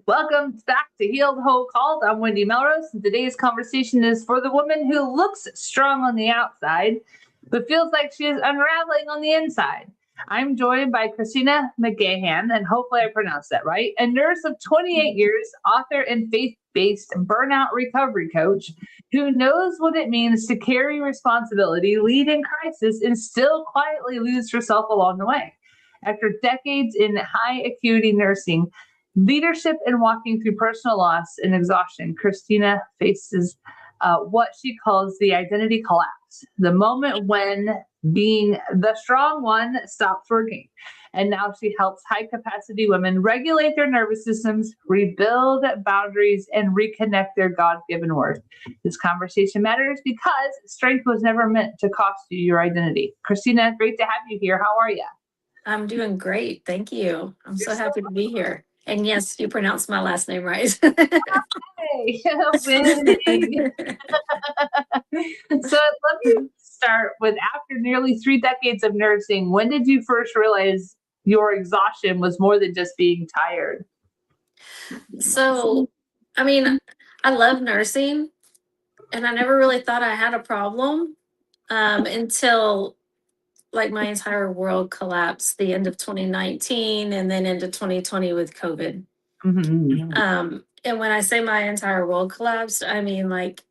Welcome back to Healed Whole Called. I'm Wendy Melrose, and today's conversation is for the woman who looks strong on the outside, but feels like she is unraveling on the inside. I'm joined by Kristina McGahan, and hopefully I pronounced that right, a nurse of 28 years, author and faith-based burnout recovery coach who knows what it means to carry responsibility, lead in crisis, and still quietly lose herself along the way. After decades in high acuity nursing, leadership and walking through personal loss and exhaustion, Kristina faces what she calls the identity collapse, the moment when being the strong one stops working. And now she helps high capacity women regulate their nervous systems, rebuild boundaries, and reconnect their God given worth. This conversation matters because strength was never meant to cost you your identity. Kristina, great to have you here. How are you? I'm doing great. Thank you. I'm so happy to be here. And yes, you pronounced my last name right. Hey, winning. So let me start with, after nearly 3 decades of nursing, when did you first realize your exhaustion was more than just being tired? So, I mean, I love nursing and I never really thought I had a problem until like my entire world collapsed the end of 2019 and then into 2020 with COVID. And when I say my entire world collapsed, I mean like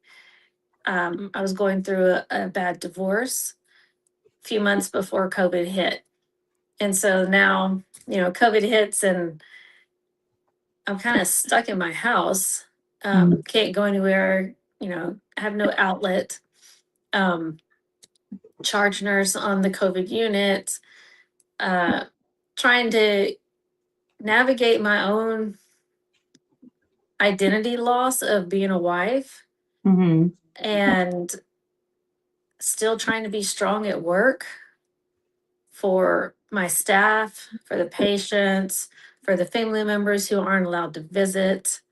I was going through a bad divorce a few months before COVID hit. And so now, COVID hits and I'm kind of stuck in my house. Can't go anywhere, have no outlet. Um, Charge nurse on the COVID unit, trying to navigate my own identity loss of being a wife and still trying to be strong at work for my staff, for the patients, for the family members who aren't allowed to visit.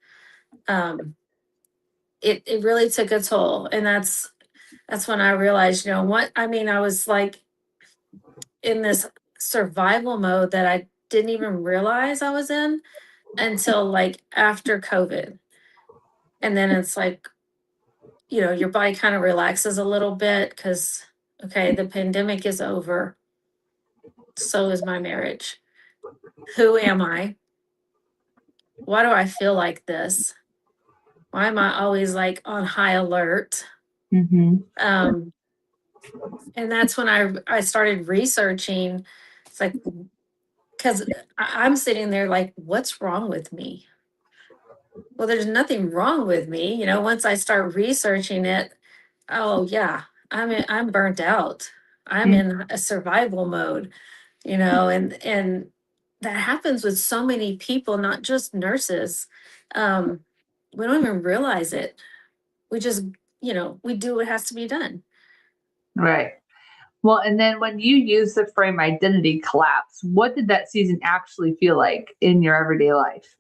It really took a toll. And that's when I realized, what I mean, I was like in this survival mode that I didn't even realize I was in until like after COVID. And then it's like, your body kind of relaxes a little bit because, okay, the pandemic is over. So is my marriage. Who am I? Why do I feel like this? Why am I always like on high alert? And that's when I started researching. It's like, because I'm sitting there like, what's wrong with me? Well, there's nothing wrong with me. Once I start researching it, oh yeah, I'm burnt out. I'm in a survival mode, and that happens with so many people, not just nurses. We don't even realize it. We just, we do what has to be done. Right. Well, and then when you use the frame identity collapse, what did that season actually feel like in your everyday life?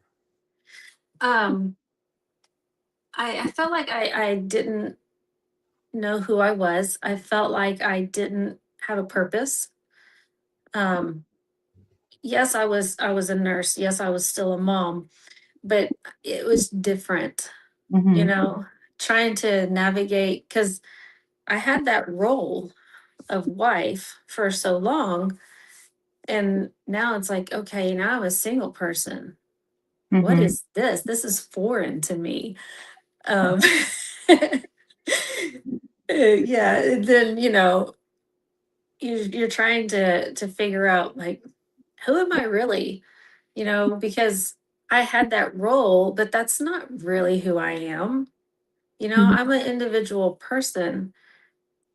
Um, I felt like I didn't know who I was. I felt like I didn't have a purpose. Um, yes, I was a nurse. Yes, I was still a mom, but it was different, trying to navigate because I had that role of wife for so long. And now it's like, okay, now I'm a single person. What is this? This is foreign to me. Um, yeah, and then you're trying to figure out like who am I really? Because I had that role, but that's not really who I am. I'm an individual person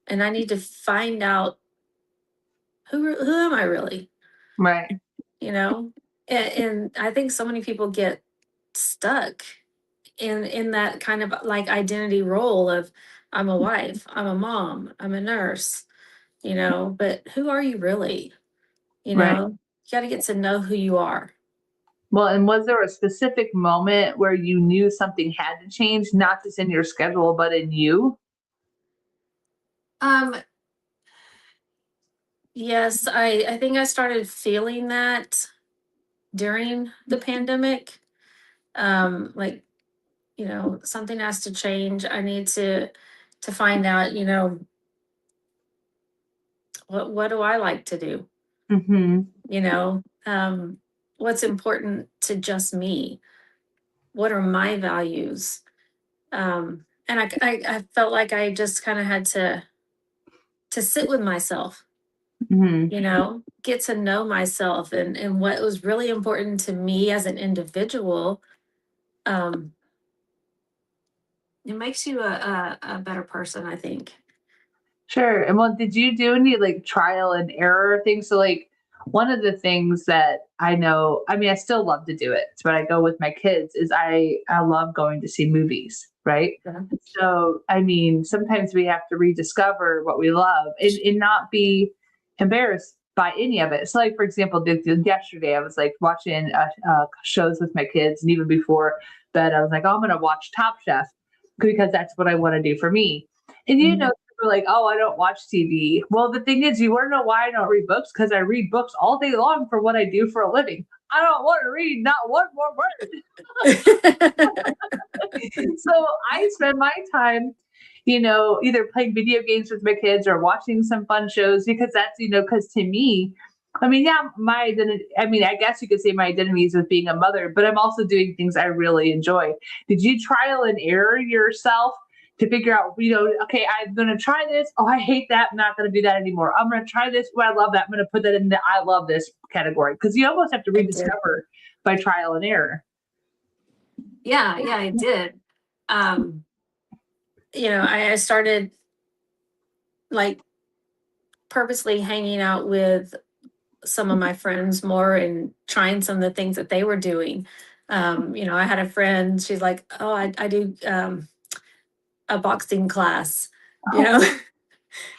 and I need to find out who am I really? Right. You know? And I think so many people get stuck in that kind of like identity role of I'm a wife, I'm a mom, I'm a nurse, but who are you really? Right. You got to get to know who you are. Well, and was there a specific moment where you knew something had to change, not just in your schedule, but in you? Um, yes, I think I started feeling that during the pandemic. Like, something has to change. I need to find out, what do I like to do? Mm-hmm. You know, what's important to just me? What are my values? And I felt like I just kind of had to sit with myself, Mm-hmm. get to know myself and what was really important to me as an individual. Um, it makes you a better person, I think. Sure. And well, did you do any like trial and error things? So like one of the things that I know, I mean, I still love to do it, but I go with my kids is I love going to see movies, right? Yeah. So I mean, sometimes we have to rediscover what we love and not be embarrassed by any of it. So like for example, yesterday I was like watching shows with my kids, and even before bed, I was like, oh, I'm gonna watch Top Chef because that's what I want to do for me. And Mhm. people are like, oh, I don't watch TV. Well, the thing is, you want to know why I don't read books? Because I read books all day long for what I do for a living. I don't want to read not one more word. So I spend my time, either playing video games with my kids or watching some fun shows because that's, because to me, I mean, yeah, my identity, I mean, I guess you could say my identity is with being a mother, but I'm also doing things I really enjoy. Did you trial and error yourself to figure out, okay, I'm going to try this. Oh, I hate that. I'm not going to do that anymore. I'm going to try this. Oh, I love that. I'm going to put that in the I love this category because you almost have to I did. rediscover by trial and error. Yeah, I did. I started like purposely hanging out with some of my friends more and trying some of the things that they were doing. I had a friend, she's like, oh, I do a boxing class, you know, and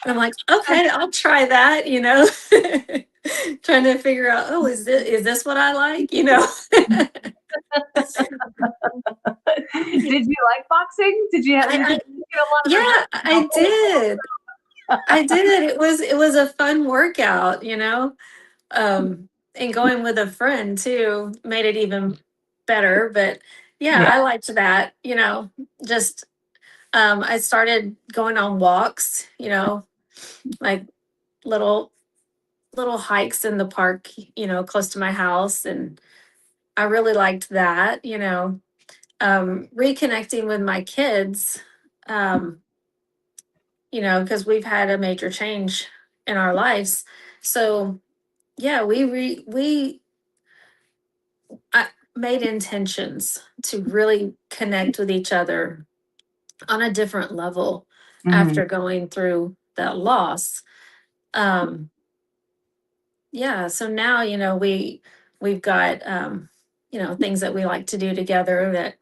I'm like, okay, I'll try that, trying to figure out, oh, is this what I like, Did you like boxing? Did you have you I, get a lot of yeah, I did. I did. It was a fun workout, and going with a friend too made it even better. But yeah, Yeah. I liked that, just I started going on walks, like little little hikes in the park, close to my house. And I really liked that, reconnecting with my kids, um, because we've had a major change in our lives. So yeah, we made intentions to really connect with each other on a different level Mhm. after going through that loss. Um, yeah, so now we've got things that we like to do together that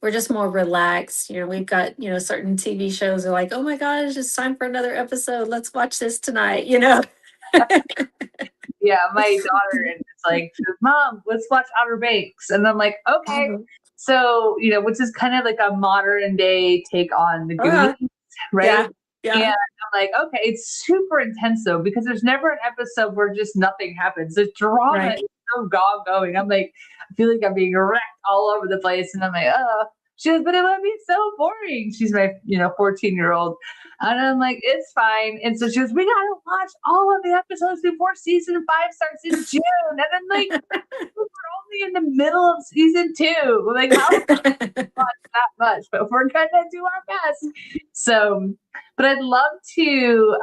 we're just more relaxed. We've got certain TV shows are like, oh my gosh, it's time for another episode. Let's watch this tonight. Yeah, my daughter and it's like, she goes, Mom, let's watch Outer Banks. And I'm like, okay. Mhm. So, which is kind of like a modern day take on the Goonies, Uh, right? yeah, And yeah, I'm like, okay, it's super intense though, because there's never an episode where just nothing happens. The drama right. is so going. I'm like, I feel like I'm being wrecked all over the place. And I'm like, oh. She goes, but it would be so boring. She's my, 14-year-old. And I'm like, it's fine. And so she goes, we gotta watch all of the episodes before season 5 starts in June. And I'm like, we're only in the middle of season 2. Like, how watch that much? But we're gonna do our best. So, but I'd love to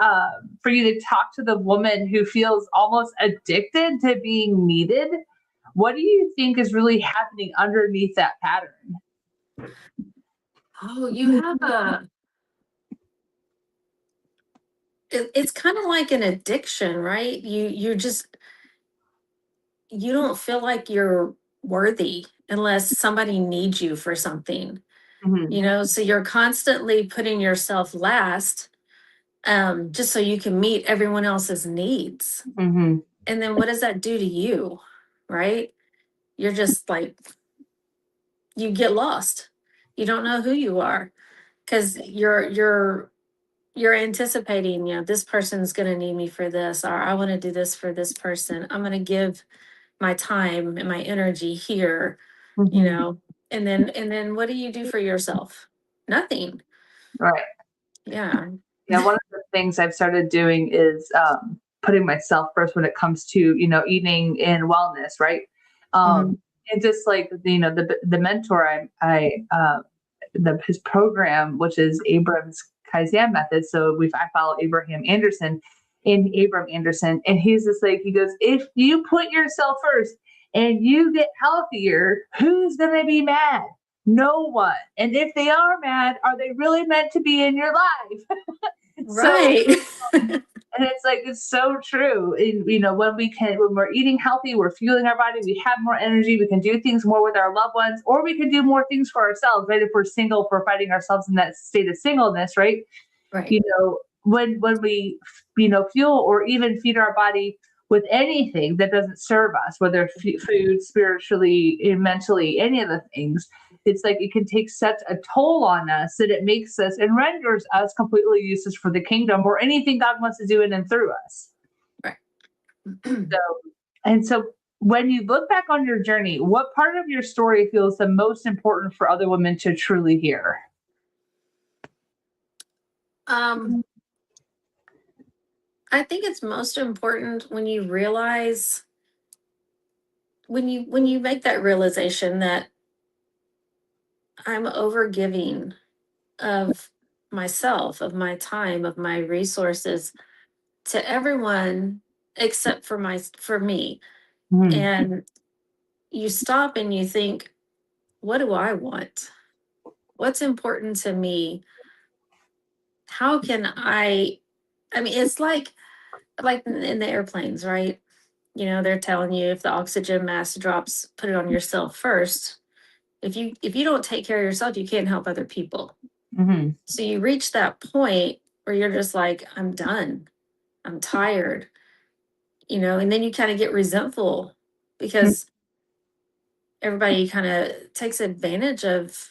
for you to talk to the woman who feels almost addicted to being needed. What do you think is really happening underneath that pattern? Oh, you have it's kind of like an addiction, right? You don't feel like you're worthy unless somebody needs you for something, Mhm. so you're constantly putting yourself last, just so you can meet everyone else's needs. Mhm. And then what does that do to you, right? You're just like, you get lost. You don't know who you are because you're anticipating, this person's going to need me for this, or I want to do this for this person. I'm going to give my time and my energy here, you Mhm. know. And then what do you do for yourself? Nothing. Right. Yeah. Yeah. One of the things I've started doing is putting myself first when it comes to, eating and wellness. Right. Mhm. And just like, the mentor his program, which is Abram's Kaizen method. So I follow Abraham Anderson and Abram Anderson. And he's just like, he goes, if you put yourself first and you get healthier, who's going to be mad? No one. And if they are mad, are they really meant to be in your life? So, Right. and it's like, it's so true. And, when we're eating healthy, we're fueling our body, we have more energy, we can do things more with our loved ones, or we can do more things for ourselves, right? If we're single, if we're finding ourselves in that state of singleness, right? Right. When we, fuel or even feed our body with anything that doesn't serve us, whether food, spiritually, mentally, any of the things, it's like it can take such a toll on us that it makes us and renders us completely useless for the kingdom or anything God wants to do in and through us. Right. So when you look back on your journey, what part of your story feels the most important for other women to truly hear? I think it's most important when you realize, when you make that realization that I'm overgiving of myself, of my time, of my resources to everyone except for me. Mhm. And you stop and you think, what do I want? What's important to me? How can I mean, it's like in the airplanes, right? They're telling you if the oxygen mask drops, put it on yourself first. If you don't take care of yourself, you can't help other people. Mhm. So you reach that point where you're just like, I'm done. I'm tired. And then you kind of get resentful because everybody kind of takes advantage of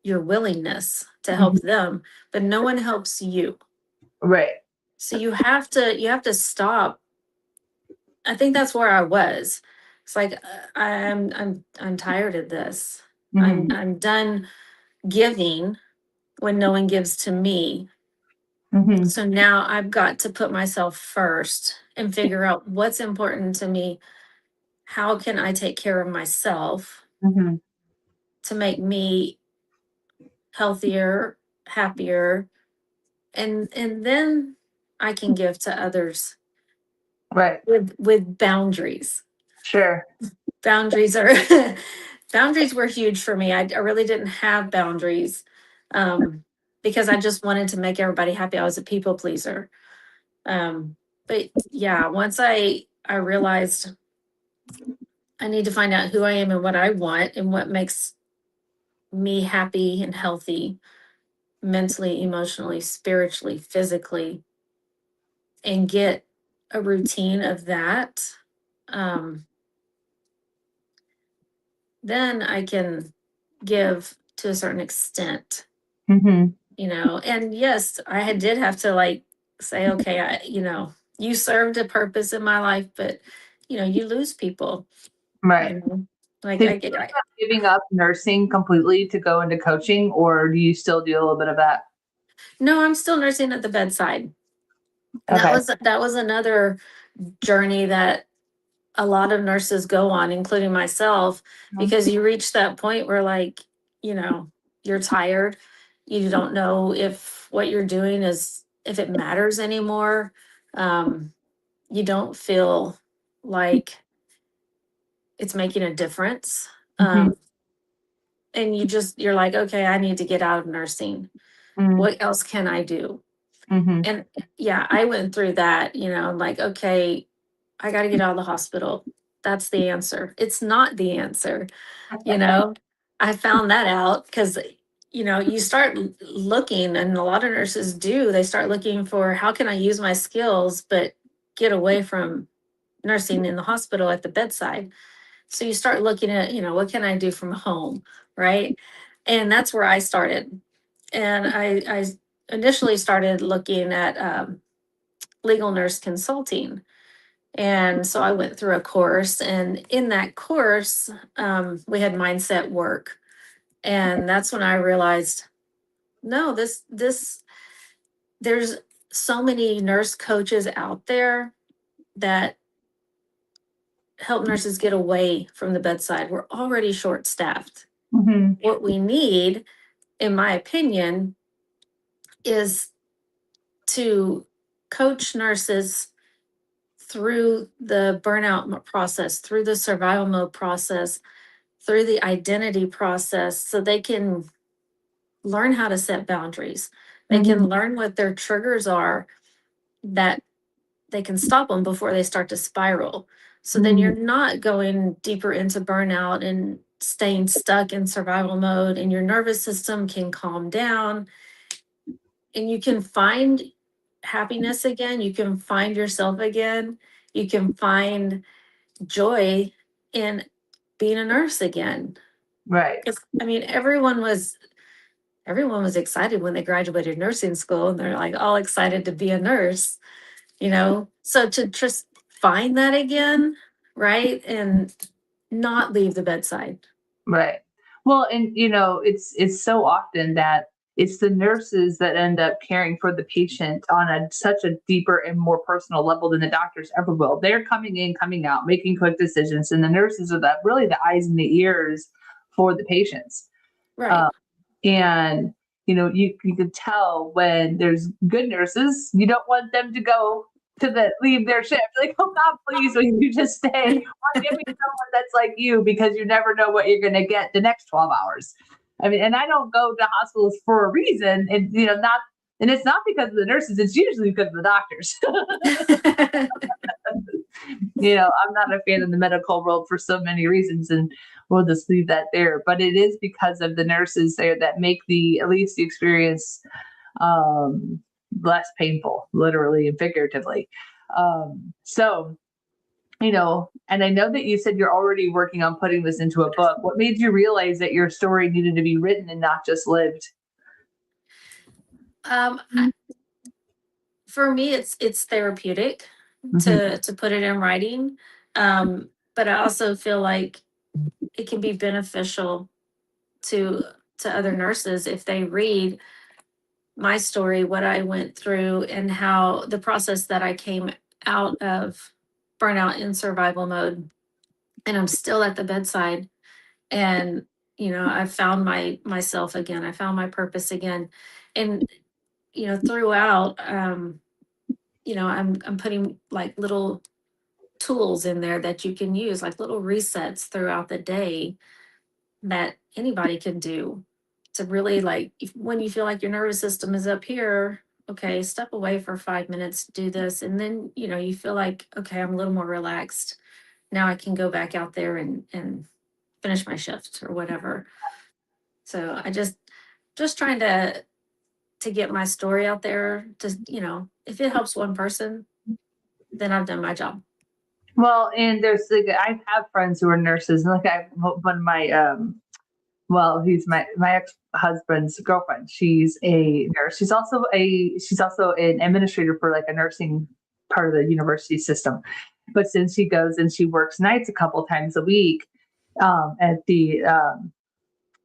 your willingness to help Mhm. them, but no one helps you. Right. So you have to stop. I think that's where I was. It's like, I'm tired of this. I'm Mhm. I'm done giving when no one gives to me. Mhm. So now I've got to put myself first and figure out what's important to me. How can I take care of myself Mhm. to make me healthier, happier, and then I can give to others Right. with boundaries. Sure. Boundaries are boundaries were huge for me. I really didn't have boundaries, um, because I just wanted to make everybody happy. I was a people pleaser. But yeah, once I realized I need to find out who I am and what I want and what makes me happy and healthy mentally, emotionally, spiritually, physically, and get a routine of that, um, then I can give to a certain extent. Mhm. And yes, did have to like say, okay, you served a purpose in my life, but you lose people, Right. you know, like Did I you get, end up giving up nursing completely to go into coaching, or do you still do a little bit of that? no, I'm still nursing at the bedside. And that Okay. was another journey that a lot of nurses go on, including myself, Mhm. because you reach that point where like, you know, you're tired. You don't know if what you're doing if it matters anymore. Um, you don't feel like it's making a difference. Mhm. And you're like, okay, I need to get out of nursing. Mhm. What else can I do? Mhm. And yeah, I went through that, like, okay, I got to get out of the hospital. That's the answer. It's not the answer, you know. I found that out because, you start looking, and a lot of nurses do. They start looking for how can I use my skills, but get away from nursing in the hospital at the bedside. So you start looking at, what can I do from home, right? And that's where I started. And I initially started looking at legal nurse consulting. And so I went through a course, and in that course, we had mindset work. And that's when I realized, no, there's so many nurse coaches out there that help nurses get away from the bedside. We're already short staffed. Mhm. What we need, in my opinion, is to coach nurses through the burnout process, through the survival mode process, through the identity process, so they can learn how to set boundaries. They can Mhm. learn what their triggers are, that they can stop them before they start to spiral. So then Mhm. you're not going deeper into burnout and staying stuck in survival mode, and your nervous system can calm down and you can find happiness again. You can find yourself again. You can find joy in being a nurse again. Right. Because I mean, everyone was excited when they graduated nursing school, and they're like all excited to be a nurse, So to just find that again, right? And not leave the bedside. Right. Well, and it's so often that it's the nurses that end up caring for the patient on such a deeper and more personal level than the doctors ever will. They're coming in, coming out, making quick decisions, and the nurses are really the eyes and the ears for the patients. Right. Uh, and you can tell when there's good nurses, you don't want them to go to leave their shift. Like, oh God, please, will you just stay? Or give me someone that's like you, because you never know what you're going to get the next 12 hours. I mean, and I don't go to hospitals for a reason, and not, and it's not because of the nurses. It's usually because of the doctors. I'm not a fan of the medical world for so many reasons, and we'll just leave that there. But it is because of the nurses there that make at least the experience um, less painful, literally and figuratively. So, and I know that you said you're already working on putting this into a book. What made you realize that your story needed to be written and not just lived? um, for me, it's therapeutic Mm-hmm. to put it in writing, but I also feel like it can be beneficial to to other nurses if they read my story, what I went through, and how the process that I came out of burnout in survival mode, and I'm still at the bedside, and I found myself again. I found my purpose again, and throughout, I'm putting like little tools in there that you can use, like little resets throughout the day that anybody can do to really, like, when you feel like your nervous system is up here, okay, step away for 5 minutes, do this, and then you feel like, okay, I'm a little more relaxed now. I can go back out there and finish my shift or whatever. So I just trying to get my story out there. Just, if it helps one person, then I've done my job. Well, and there's like, I have friends who are nurses, and like I one of my well, he's my ex husband's girlfriend. She's a nurse. She's also an administrator for like a nursing part of the university system. But since she goes and she works nights a couple times a week at the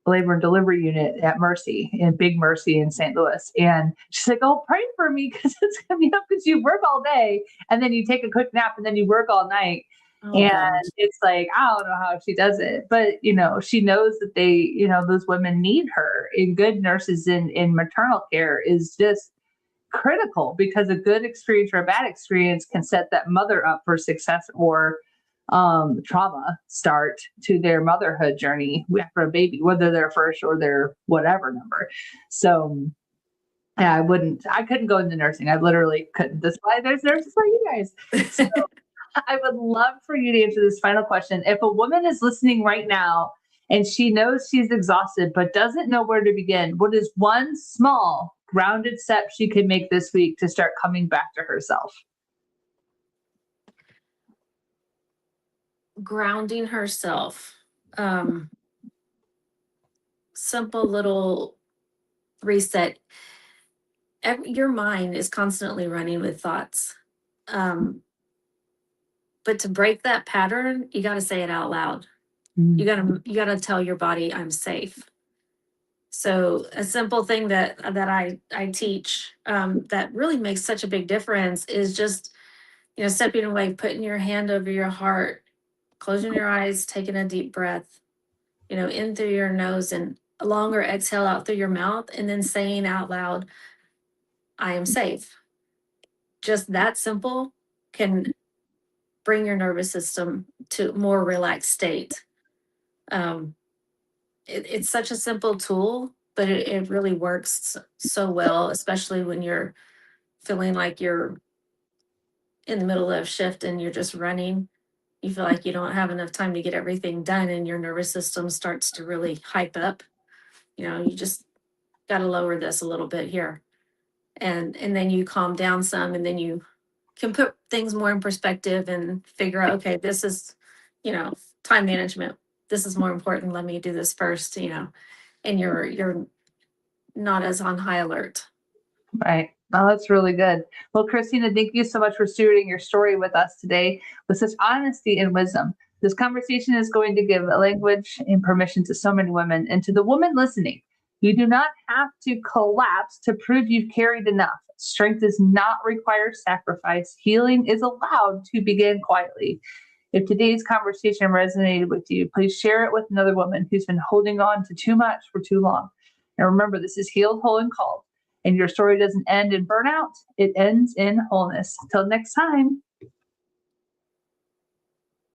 labor and delivery unit at Mercy, in Big Mercy in St. Louis. And she's like, "Oh, pray for me, because it's coming up, because you work all day and then you take a quick nap and then you work all night." Oh And gosh. it's like, I don't know how she does it, but she knows that those women need her. And good nurses in maternal care is just critical, because a good experience or a bad experience can set that mother up for success or trauma start to their motherhood journey after a baby, whether they're first or their whatever number. So yeah, I couldn't go into nursing. I literally couldn't. That's why there's nurses like you guys. So I would love for you to answer this final question. If a woman is listening right now and she knows she's exhausted but doesn't know where to begin, what is one small grounded step she can make this week to start coming back to herself? Grounding herself. Um, Simple little reset. Your mind is constantly running with thoughts. Um, but to break that pattern, you got to say it out loud. Mm. You got to tell your body, I'm safe. So a simple thing that I teach that really makes such a big difference is just, stepping away, putting your hand over your heart, closing your eyes, taking a deep breath, in through your nose and a longer exhale out through your mouth, and then saying out loud, I am safe. Just that simple can bring your nervous system to a more relaxed state. Um, it's such a simple tool, but it really works so well, especially when you're feeling like you're in the middle of shift and you're just running. You feel like you don't have enough time to get everything done, and your nervous system starts to really hype up. You just got to lower this a little bit here, and then you calm down some, and then you can put things more in perspective and figure out, okay, this is, time management. This is more important. Let me do this first, and you're not as on high alert. Right. Oh, that's really good. Well, Kristina, thank you so much for sharing your story with us today with such honesty and wisdom. This conversation is going to give a language and permission to so many women. And to the woman listening, you do not have to collapse to prove you've carried enough. Strength does not require sacrifice. Healing is allowed to begin quietly. If today's conversation resonated with you, please share it with another woman who's been holding on to too much for too long. And remember, this is Healed, Whole, and Called. And your story doesn't end in burnout, it ends in wholeness. Till next time.